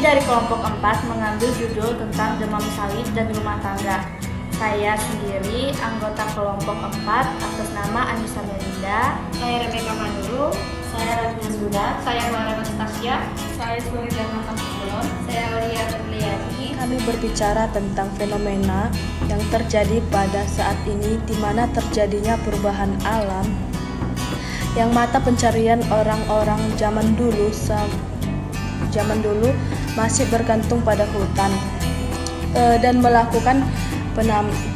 dari kelompok 4 mengambil judul tentang demam sawit dan rumah tangga. Saya sendiri anggota kelompok 4 atas nama Anissa Melinda. Saya Rebecca Manuru. Saya Rafina Zuda. Saya Mara Anastasia. Saya Suliana Kamulon. Saya Aulia Berliani. Kami berbicara tentang fenomena yang terjadi pada saat ini, di mana terjadinya perubahan alam yang mata pencarian orang-orang zaman dulu masih bergantung pada hutan dan melakukan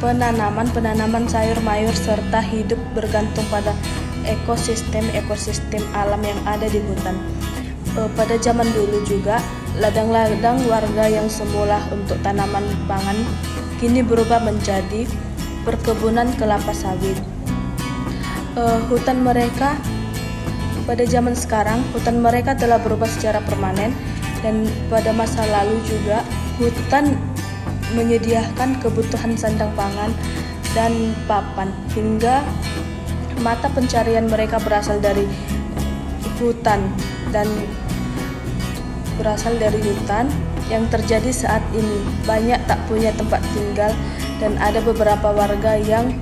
penanaman sayur mayur serta hidup bergantung pada ekosistem alam yang ada di hutan. Pada zaman dulu juga ladang-ladang warga yang semula untuk tanaman pangan kini berubah menjadi perkebunan kelapa sawit. Hutan mereka pada zaman sekarang telah berubah secara permanen, dan pada masa lalu juga hutan menyediakan kebutuhan sandang pangan dan papan, hingga mata pencarian mereka berasal dari hutan. Yang terjadi saat ini, banyak tak punya tempat tinggal dan ada beberapa warga yang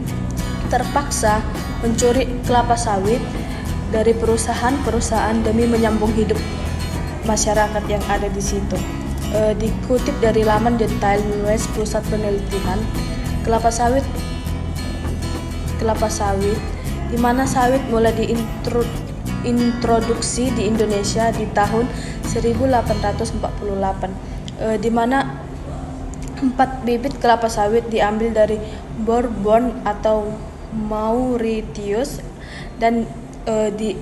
terpaksa mencuri kelapa sawit dari perusahaan demi menyambung hidup masyarakat yang ada di situ. Dikutip dari laman Detail News Pusat Penelitian kelapa sawit, di mana sawit mulai diintroduksi di Indonesia di tahun 1848, di mana 4 bibit kelapa sawit diambil dari Bourbon atau Mauritius dan di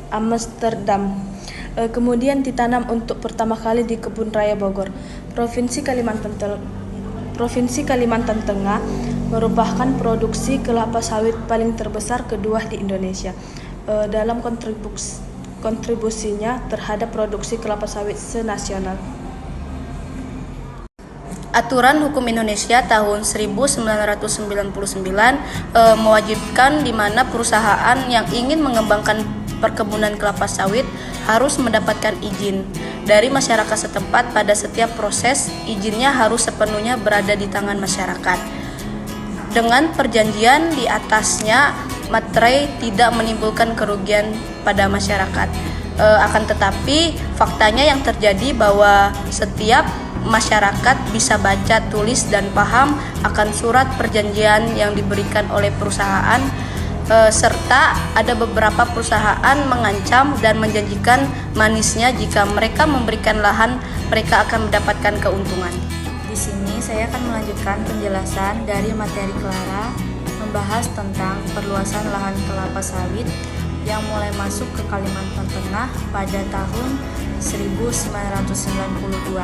Amsterdam. Kemudian ditanam untuk pertama kali di Kebun Raya Bogor, Provinsi Kalimantan Tengah, merupakan produksi kelapa sawit paling terbesar kedua di Indonesia. Dalam kontribusinya terhadap produksi kelapa sawit senasional. Aturan Hukum Indonesia tahun 1999 mewajibkan di mana perusahaan yang ingin mengembangkan perkebunan kelapa sawit harus mendapatkan izin dari masyarakat setempat. Pada setiap proses, izinnya harus sepenuhnya berada di tangan masyarakat. Dengan perjanjian di atasnya, materai tidak menimbulkan kerugian pada masyarakat. Akan tetapi, faktanya yang terjadi bahwa setiap masyarakat bisa baca, tulis, dan paham akan surat perjanjian yang diberikan oleh perusahaan, serta ada beberapa perusahaan mengancam dan menjanjikan manisnya jika mereka memberikan lahan, mereka akan mendapatkan keuntungan. Di sini saya akan melanjutkan penjelasan dari materi Clara membahas tentang perluasan lahan kelapa sawit yang mulai masuk ke Kalimantan Tengah pada tahun 1992.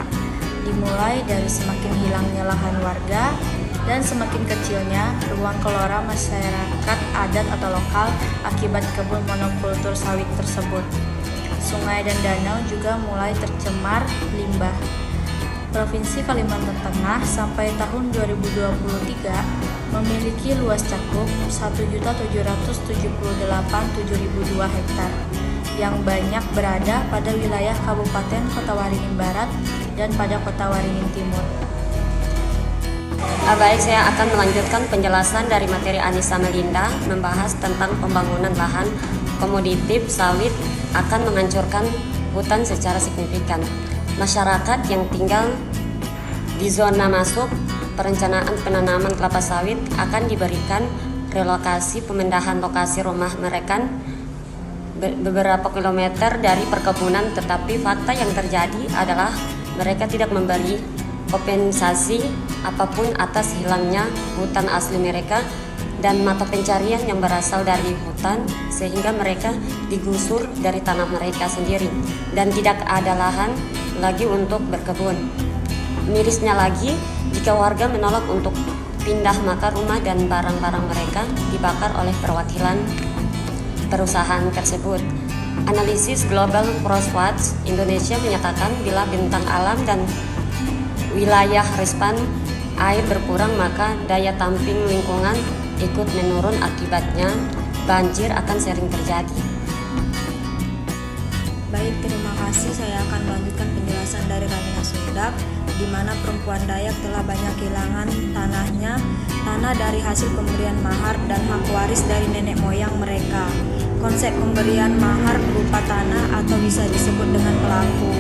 Dimulai dari semakin hilangnya lahan warga dan semakin kecilnya ruang gelora masyarakat adat atau lokal akibat kebun monokultur sawit tersebut. Sungai dan danau juga mulai tercemar limbah. Provinsi Kalimantan Tengah sampai tahun 2023 memiliki luas cakup 1.778.702 hektar yang banyak berada pada wilayah Kabupaten Kota Waringin Barat dan pada Kota Waringin Timur. Baik, saya akan melanjutkan penjelasan dari materi Anissa Melinda membahas tentang pembangunan lahan komoditif sawit akan menghancurkan hutan secara signifikan. Masyarakat yang tinggal di zona masuk perencanaan penanaman kelapa sawit akan diberikan relokasi pemindahan lokasi rumah mereka beberapa kilometer dari perkebunan, tetapi fakta yang terjadi adalah mereka tidak memberi kompensasi apapun atas hilangnya hutan asli mereka dan mata pencarian yang berasal dari hutan, sehingga mereka digusur dari tanah mereka sendiri dan tidak ada lahan lagi untuk berkebun. Mirisnya lagi, jika warga menolak untuk pindah, maka rumah dan barang-barang mereka dibakar oleh perwakilan perusahaan tersebut. Analisis Global Crosswatch Indonesia menyatakan bila bentang alam dan wilayah respan air berkurang, maka daya tampung lingkungan ikut menurun. Akibatnya banjir akan sering terjadi. Baik, terima kasih. Saya akan melanjutkan penjelasan dari Ramina Sundap, di mana perempuan Dayak telah banyak kehilangan tanahnya, tanah dari hasil pemberian mahar dan hak waris dari nenek moyang mereka. Konsep pemberian mahar berupa tanah atau bisa disebut dengan pelaku,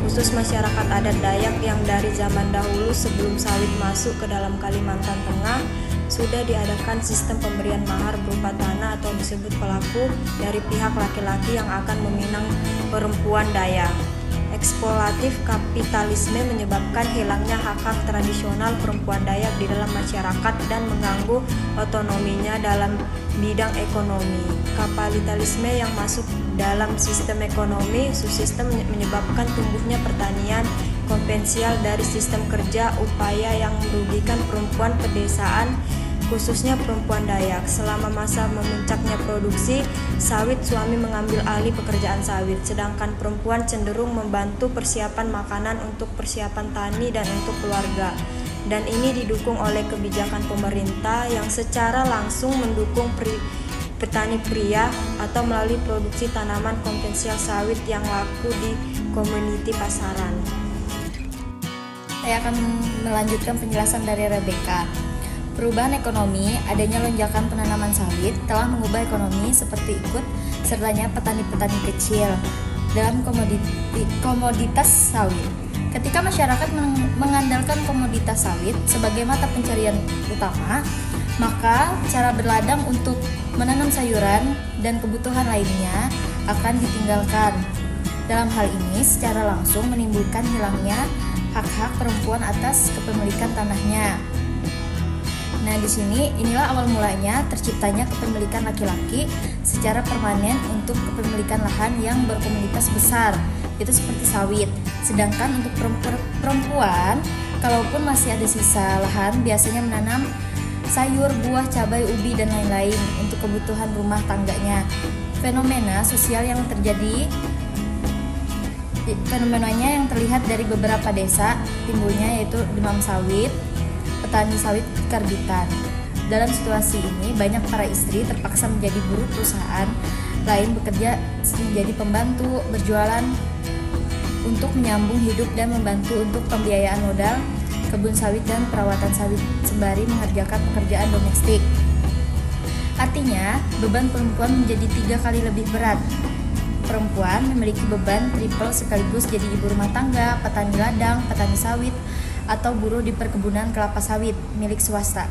khusus masyarakat adat Dayak yang dari zaman dahulu sebelum sawit masuk ke dalam Kalimantan Tengah, sudah diadakan sistem pemberian mahar berupa tanah atau disebut pelaku dari pihak laki-laki yang akan meminang perempuan Dayak. Eksploitatif kapitalisme menyebabkan hilangnya hak-hak tradisional perempuan Dayak di dalam masyarakat dan mengganggu otonominya dalam bidang ekonomi. Kapitalisme yang masuk dalam sistem ekonomi, subsistem menyebabkan tumbuhnya pertanian konvensional dari sistem kerja upaya yang merugikan perempuan pedesaan, khususnya perempuan Dayak. Selama masa memuncaknya produksi sawit, suami mengambil alih pekerjaan sawit, sedangkan perempuan cenderung membantu persiapan makanan untuk persiapan tani dan untuk keluarga. Dan ini didukung oleh kebijakan pemerintah yang secara langsung mendukung petani pria atau melalui produksi tanaman konvensional sawit yang laku di komuniti pasaran. Saya akan melanjutkan penjelasan dari Rebecca. Perubahan ekonomi, adanya lonjakan penanaman sawit telah mengubah ekonomi seperti ikut sertanya petani-petani kecil dalam komoditas sawit. Ketika masyarakat mengandalkan komoditas sawit sebagai mata pencarian utama, maka cara berladang untuk menanam sayuran dan kebutuhan lainnya akan ditinggalkan. Dalam hal ini secara langsung menimbulkan hilangnya hak-hak perempuan atas kepemilikan tanahnya. Nah, di sini inilah awal mulanya terciptanya kepemilikan laki-laki secara permanen untuk kepemilikan lahan yang berkomunitas besar, itu seperti sawit. Sedangkan untuk perempuan, kalaupun masih ada sisa lahan, biasanya menanam sayur, buah, cabai, ubi, dan lain-lain untuk kebutuhan rumah tangganya. Fenomenanya yang terlihat dari beberapa desa timbulnya yaitu demam sawit, petani sawit karbitan. Dalam situasi ini banyak para istri terpaksa menjadi buruh perusahaan lain, bekerja menjadi pembantu, berjualan untuk menyambung hidup dan membantu untuk pembiayaan modal kebun sawit dan perawatan sawit sembari mengerjakan pekerjaan domestik. Artinya beban perempuan menjadi 3 kali lebih berat. Perempuan memiliki beban triple sekaligus jadi ibu rumah tangga, petani ladang, petani sawit, atau buruh di perkebunan kelapa sawit milik swasta.